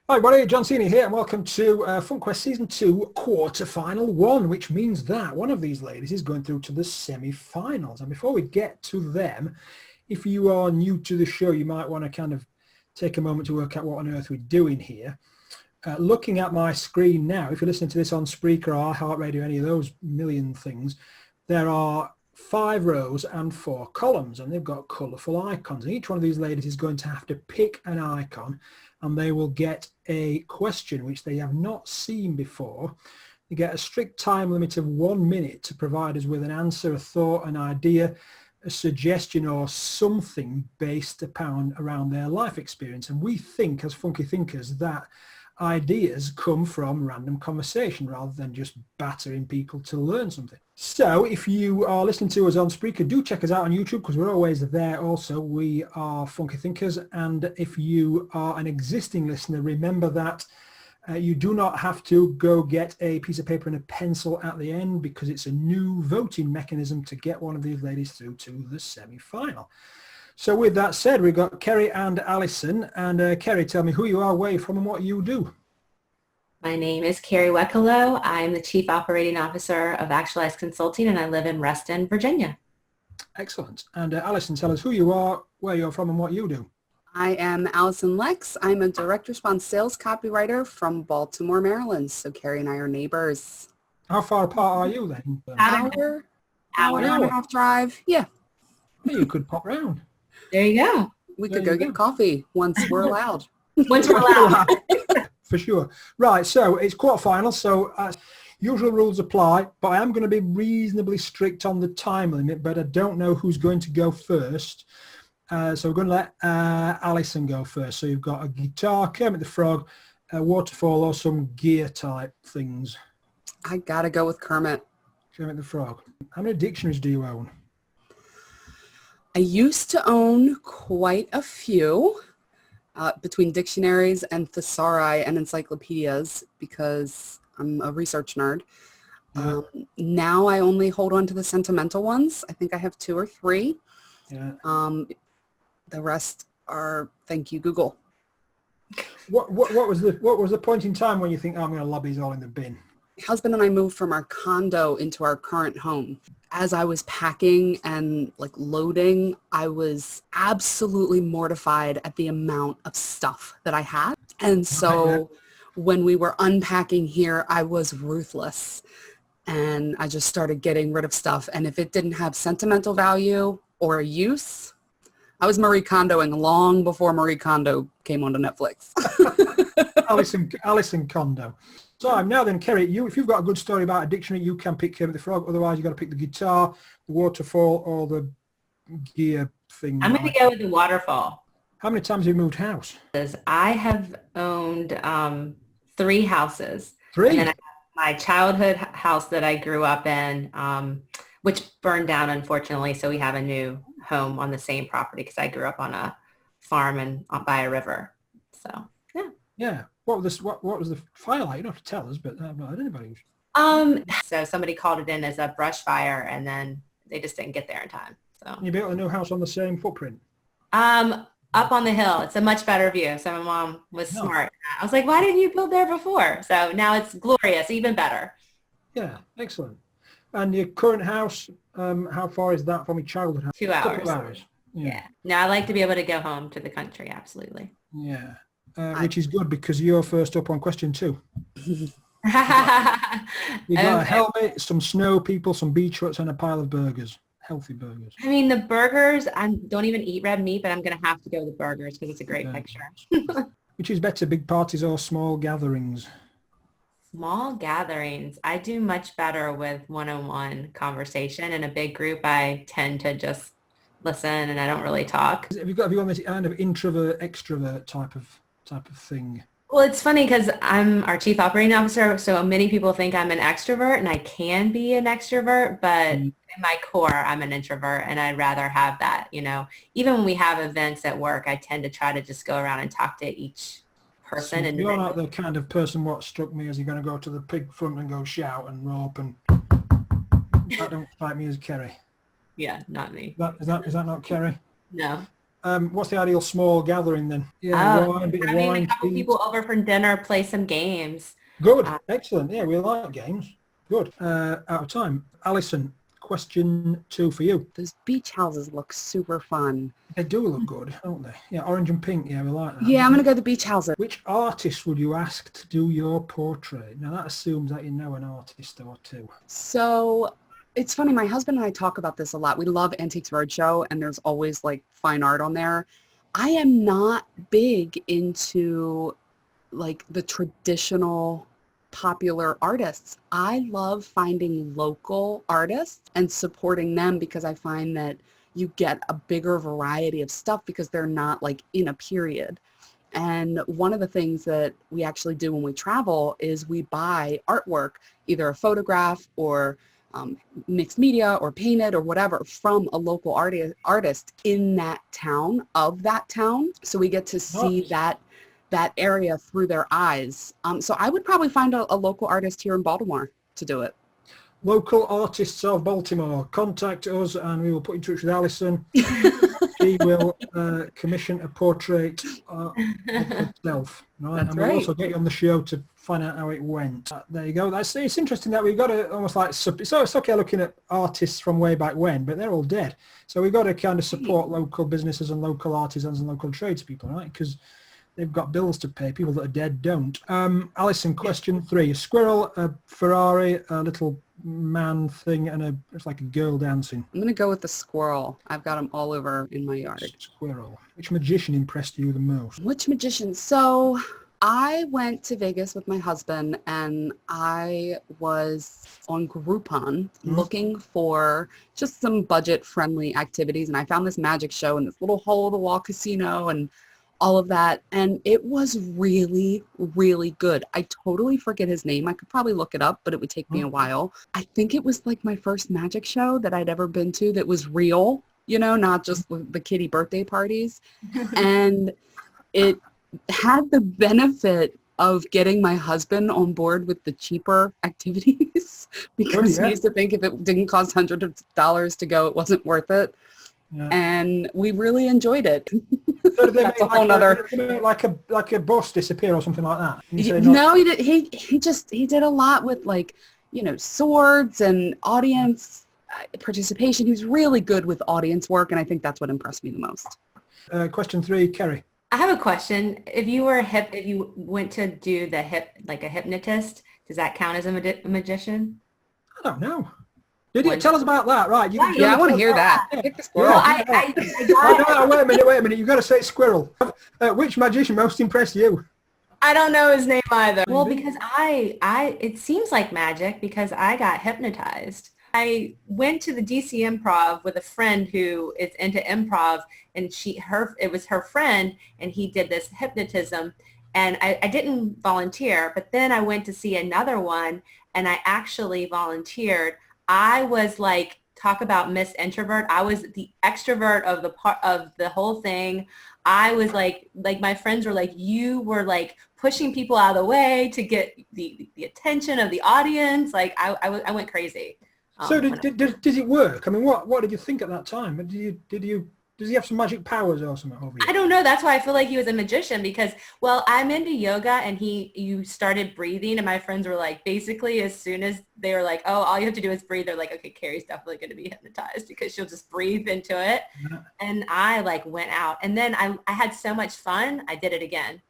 Hi everybody, John Cena here and welcome to FunkQuest Season 2 Quarter-Final 1, which means that one of these ladies is going through to the semi-finals. And before we get to them, if you are new to the show, you might want to kind of take a moment to work out what on earth we're doing here. Looking at my screen now, if you're listening to this on Spreaker or iHeartRadio, any of those million things, there are 5 rows and 4 columns, and they've got colourful icons. And each one of these ladies is going to have to pick an icon, and they will get a question which they have not seen before. They get a strict time limit of 1 minute to provide us with an answer, a thought, an idea, a suggestion, or something based upon around their life experience. And we think, as funky thinkers, that ideas come from random conversation rather than just battering people to learn something. So if you are listening to us on Spreaker, do check us out on YouTube because we're always there also. We are Funky Thinkers, and if you are an existing listener, remember that you do not have to go get a piece of paper and a pencil at the end because it's a new voting mechanism to get one of these ladies through to the semi-final. So with that said, we've got Kerry and Alyson. And Kerry, tell me who you are, where you're from, and what you do. My name is Kerry Wekelo. I'm the Chief Operating Officer of Actualized Consulting, and I live in Reston, Virginia. Excellent. And Alyson, tell us who you are, where you're from, and what you do. I am Alyson Lex. I'm a direct response sales copywriter from Baltimore, Maryland. So Kerry and I are neighbors. How far apart are you then? Hour and a half drive. Yeah. Well, you could pop round. There you go. We could go get coffee once we're allowed. Once we're allowed. For sure. Right, so it's quarterfinals, so usual rules apply, but I am going to be reasonably strict on the time limit, but I don't know who's going to go first. So we're going to let Alyson go first. So you've got a guitar, Kermit the Frog, a waterfall, or some gear type things. I gotta go with Kermit. Kermit the Frog. How many dictionaries do you own? I used to own quite a few between dictionaries and thesauri and encyclopedias because I'm a research nerd. Yeah. Now I only hold on to the sentimental ones. I think I have 2 or 3. Yeah. The rest are thank you, Google. What was the point in time when you think, oh, I'm going to lob these all in the bin? My husband and I moved from our condo into our current home. As I was packing and loading, I was absolutely mortified at the amount of stuff that I had. And so when we were unpacking here, I was ruthless. And I just started getting rid of stuff. And if it didn't have sentimental value or a use, I was Marie Kondoing long before Marie Kondo came onto Netflix. Alyson Kondo. So now then, Kerry, if you've got a good story about a dictionary, you can pick Kermit the Frog. Otherwise, you've got to pick the guitar, the waterfall, or the gear thing. I'm going to go with the waterfall. How many times have you moved house? I have owned 3 houses. 3? And then I have my childhood house that I grew up in, which burned down, unfortunately. So we have a new home on the same property because I grew up on a farm and by a river. So, yeah. Yeah. What was the fire like? You don't have to tell us, but I've not heard anybody. So somebody called it in as a brush fire, and then they just didn't get there in time. So You built a new house on the same footprint? Up on the hill. It's a much better view. So my mom was smart. I was like, why didn't you build there before? So now it's glorious, even better. Yeah, excellent. And your current house, how far is that from your childhood house? 2 hours. A couple of hours. Yeah. No, I like to be able to go home to the country. Absolutely. Yeah. Which is good because you're first up on question 2. You've got a helmet, some snow people, some beach huts, and a pile of burgers. Healthy burgers. I mean, the burgers, I don't even eat red meat, but I'm going to have to go with the burgers because it's a great picture. Which is better, big parties or small gatherings? Small gatherings. I do much better with one-on-one conversation. In a big group, I tend to just listen and I don't really talk. Have you got this kind of introvert, extrovert type of thing? Well, it's funny because I'm our chief operating officer, so many people think I'm an extrovert, and I can be an extrovert, but in my core, I'm an introvert, and I'd rather have that, Even when we have events at work, I tend to try to just go around and talk to each person. So and you're not the kind of person what struck me as you're going to go to the pig front and go shout and rope, and that don't strike me as Kerry. Yeah, not me. Is that not Kerry? No. What's the ideal small gathering then? Yeah, wine, bit of Having wine, a couple cheese. people over for dinner, play some games. Good, excellent. Yeah, we like games. Good. Out of time. Alyson, question 2 for you. Those beach houses look super fun. They do look good, don't they? Yeah, orange and pink. Yeah, we like that. Yeah, I'm going to go the beach houses. Which artist would you ask to do your portrait? Now, that assumes that you know an artist or two. So it's funny. My husband and I talk about this a lot. We love Antiques Roadshow, and there's always like fine art on there. I am not big into like the traditional popular artists. I love finding local artists and supporting them because I find that you get a bigger variety of stuff because they're not like in a period. And one of the things that we actually do when we travel is we buy artwork, either a photograph or mixed media or painted or whatever from a local artist in that town, of that town. So we get to see that area through their eyes. So I would probably find a local artist here in Baltimore to do it. Local artists of Baltimore, contact us and we will put you in touch with Alyson. She will commission a portrait of herself. Right? That's and we'll right. also get you on the show to find out how it went. There you go. It's interesting that we've got to almost like, so it's okay looking at artists from way back when, but they're all dead. So we've got to kind of support local businesses and local artisans and local tradespeople, right? Because they've got bills to pay. People that are dead don't. Alyson, question 3. A squirrel, a Ferrari, a little man thing, and it's like a girl dancing. I'm going to go with the squirrel. I've got them all over in my yard. Squirrel. Which magician impressed you the most? Which magician? So I went to Vegas with my husband and I was on Groupon looking for just some budget-friendly activities. And I found this magic show in this little hole-in-the-wall casino and all of that. And it was really, really good. I totally forget his name. I could probably look it up, but it would take me a while. I think it was like my first magic show that I'd ever been to that was real, you know, not just the kiddie birthday parties. And it had the benefit of getting my husband on board with the cheaper activities because he used to think if it didn't cost hundreds of dollars to go, it wasn't worth it. Yeah. And we really enjoyed it. So did they make like a boss disappear or something like that? No, he did. He did a lot with like, you know, swords and audience participation. He was really good with audience work, and I think that's what impressed me the most. Question 3, Kerry. I have a question. If you went to do like a hypnotist, does that count as a magician? I don't know. Did you tell us about that? Right. I want to hear that. Well, wait a minute. You've got to say squirrel. Which magician most impressed you? I don't know his name either. Well, because it seems like magic because I got hypnotized. I went to the DC Improv with a friend who is into improv, and it was her friend, and he did this hypnotism, and I didn't volunteer, but then I went to see another one, and I actually volunteered. I was like, talk about Miss Introvert. I was the extrovert of the whole thing. I was like my friends were like, you were like pushing people out of the way to get the attention of the audience. Like I went crazy. So did it work? I mean, what did you think at that time? Does he have some magic powers or something over you? I don't know. That's why I feel like he was a magician because, well, I'm into yoga and you started breathing and my friends were like, basically as soon as they were like, oh, all you have to do is breathe. They're like, okay, Kerry's definitely going to be hypnotized because she'll just breathe into it. Yeah. And I like went out and then I had so much fun. I did it again.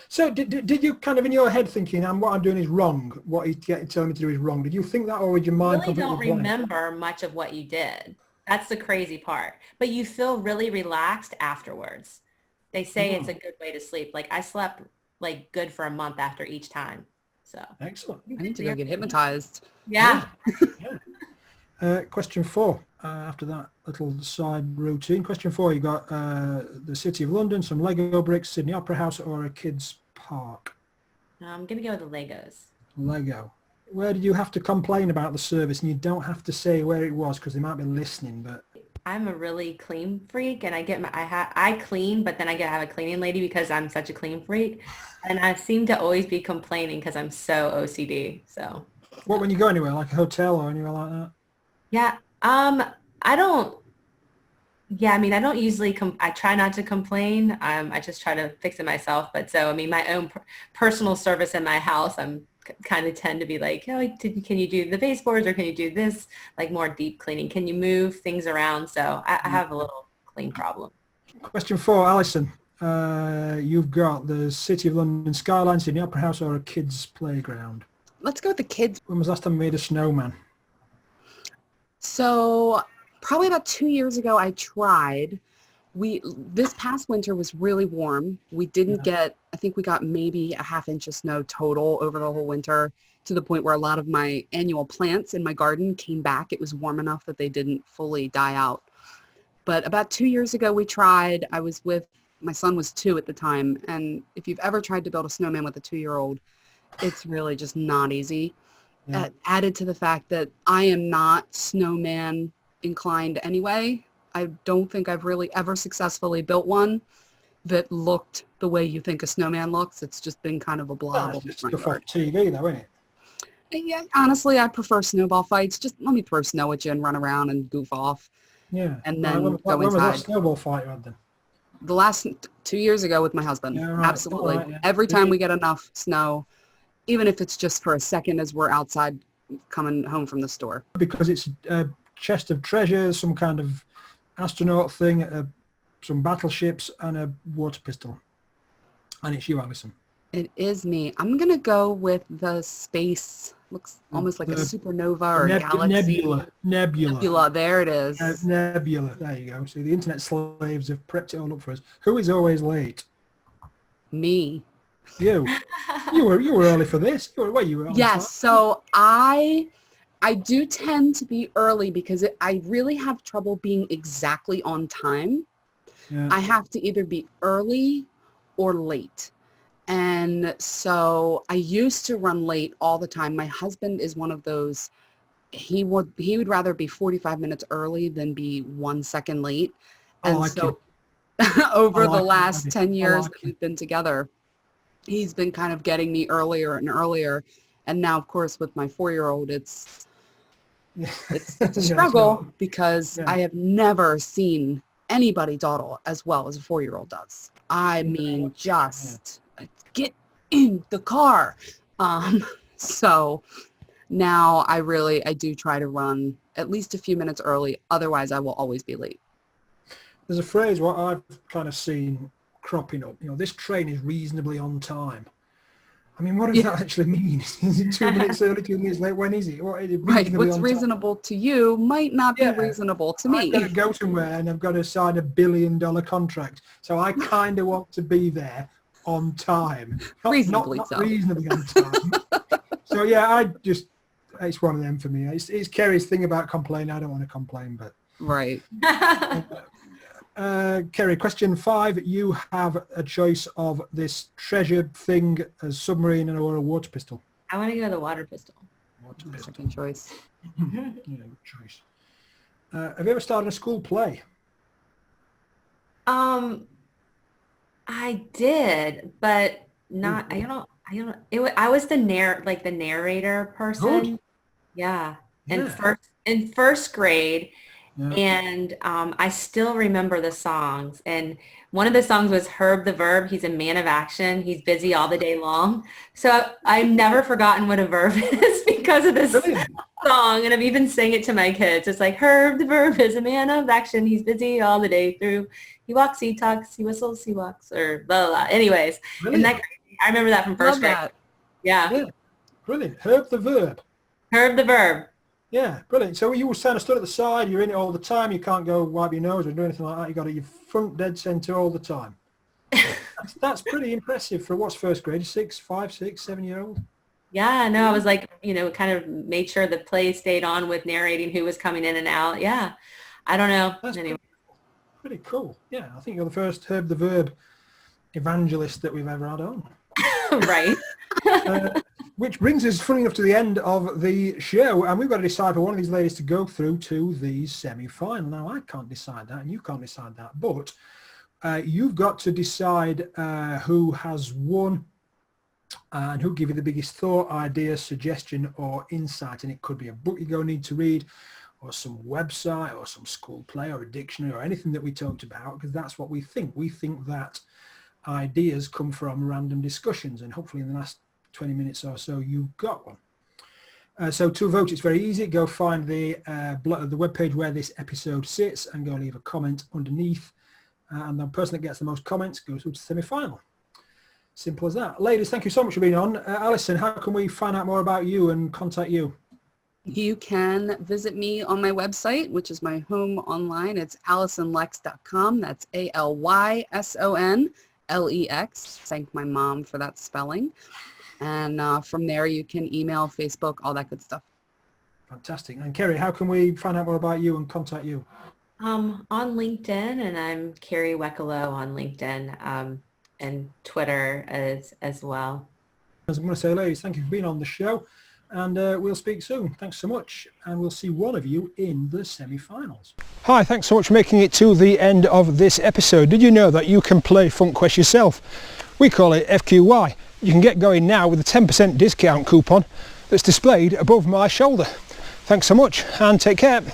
So did you kind of in your head thinking, what I'm doing is wrong, what he's telling me to do is wrong? Did you think that or would your mind completely don't remember much of what you did. That's the crazy part. But you feel really relaxed afterwards. They say it's a good way to sleep. Like I slept like good for a month after each time. So excellent. I need to go get hypnotized. Yeah. Question 4. After that little side routine. Question 4, you got the City of London, some Lego bricks, Sydney Opera House, or a kids' park? I'm going to go with the Legos. Lego. Where did you have to complain about the service? And you don't have to say where it was because they might be listening. But I'm a really clean freak, and I clean, but then I have a cleaning lady because I'm such a clean freak, and I seem to always be complaining because I'm so OCD. So. What when you go anywhere, like a hotel or anywhere like that? Yeah. I don't. Yeah, I mean, I don't usually I try not to complain. I just try to fix it myself. But so, I mean, my own personal service in my house, I'm kind of tend to be like, oh, can you do the baseboards, or can you do this, like more deep cleaning? Can you move things around? So I have a little clean problem. Question 4, Alyson. You've got the City of London skyline, Sydney Opera House, or a kids' playground? Let's go with the kids. When was the last time you made a snowman? So probably about 2 years ago, I tried. This past winter was really warm. We didn't get, I think we got maybe a ½ inch of snow total over the whole winter, to the point where a lot of my annual plants in my garden came back. It was warm enough that they didn't fully die out. But about 2 years ago, we tried. I was with, my son was 2 at the time. And if you've ever tried to build a snowman with a 2-year-old, it's really just not easy. Yeah. Added to the fact that I am not snowman inclined anyway. I don't think I've really ever successfully built one that looked the way you think a snowman looks. It's just been kind of a blob. It's stuff off TV though, isn't it? Yeah, honestly, I prefer snowball fights. Just let me throw snow at you and run around and goof off. Yeah. And then go when inside. Was that snowball fight you had then? The last 2 years ago with my husband. Yeah, right. Absolutely. Right, yeah. Every time we get enough snow, even if it's just for a second as we're outside coming home from the store. Because it's a chest of treasures, some kind of astronaut thing, some battleships, and a water pistol. And it's you, Alyson. It is me. I'm going to go with the space. Looks almost like a supernova or a galaxy. Nebula. There it is. Nebula. There you go. See, the internet slaves have prepped it all up for us. Who is always late? Me. You. You were early for this. You were on yes. time. So I do tend to be early because I really have trouble being exactly on time. Yeah. I have to either be early or late. And so I used to run late all the time. My husband is one of those, he would rather be 45 minutes early than be 1 second late. And so over the last 10 years that we've been together, he's been kind of getting me earlier and earlier. And now, of course, with my 4-year-old, it's a struggle because I have never seen anybody dawdle as well as a 4-year-old does. I mean, just get in the car. So now I do try to run at least a few minutes early. Otherwise, I will always be late. There's a phrase what I've kind of seen cropping up. This train is reasonably on time. I mean, what does that actually mean? Is it 2 minutes early, 2 minutes late? When is it? What is it right. What's reasonable to you might not be reasonable to me. I've got to go somewhere and I've got to sign $1 billion contract. So I kind of want to be there on time. Not reasonably on time. So yeah, it's one of them for me. It's Kerry's thing about complaining. I don't want to complain, but. Right. Kerry, question 5. You have a choice of this treasure thing, a submarine or a water pistol. I want to go with the water pistol. Water pistol. Second choice. Yeah, good choice. Have you ever started a school play? I did, but not. I don't. I was the narrator person. Good. Yeah. In first grade. Yeah. And I still remember the songs. And one of the songs was Herb the Verb. He's a man of action. He's busy all the day long. So I've never forgotten what a verb is because of this song. And I've even sang it to my kids. It's like, Herb the Verb is a man of action. He's busy all the day through. He walks, he talks, he whistles, he walks, or blah, blah, blah. Anyways, and I remember that from first grade. Yeah. Brilliant. Herb the Verb. Herb the Verb. Yeah, brilliant. So you were kind of stood at the side, you're in it all the time, you can't go wipe your nose or do anything like that, you got your front dead centre all the time. That's pretty impressive for what's first grade, 5, 6, 7-year-old? Yeah, no, I was like, kind of made sure the play stayed on with narrating who was coming in and out. Yeah, I don't know. That's anyway. Pretty cool. Yeah, I think you're the first Herb the Verb evangelist that we've ever had on. Right. Which brings us, funny enough, to the end of the show, and we've got to decide for one of these ladies to go through to the semi-final. Now, I can't decide that, and you can't decide that, but you've got to decide who has won and who give you the biggest thought, idea, suggestion, or insight, and it could be a book you're going to need to read, or some website or some school play or a dictionary or anything that we talked about, because that's what we think. We think that ideas come from random discussions, and hopefully in the last 20 minutes or so you've got one. So to vote, it's very easy. Go find the webpage where this episode sits and go leave a comment underneath, and the person that gets the most comments goes through to the semi-final. Simple as that. Ladies, thank you so much for being on. Alyson, how can we find out more about you and contact you? You can visit me on my website, which is my home online. It's alysonlex.com. That's ALYSONLEX. Thank my mom for that spelling. And from there, you can email, Facebook, all that good stuff. Fantastic. And Kerry, how can we find out more about you and contact you? On LinkedIn, and I'm Kerry Wekelo on LinkedIn and Twitter as well. As I'm going to say, ladies, thank you for being on the show, and we'll speak soon. Thanks so much, and we'll see one of you in the semi-finals. Hi, thanks so much for making it to the end of this episode. Did you know that you can play FunkQuest yourself? We call it FQY. You can get going now with a 10% discount coupon that's displayed above my shoulder. Thanks so much, and take care.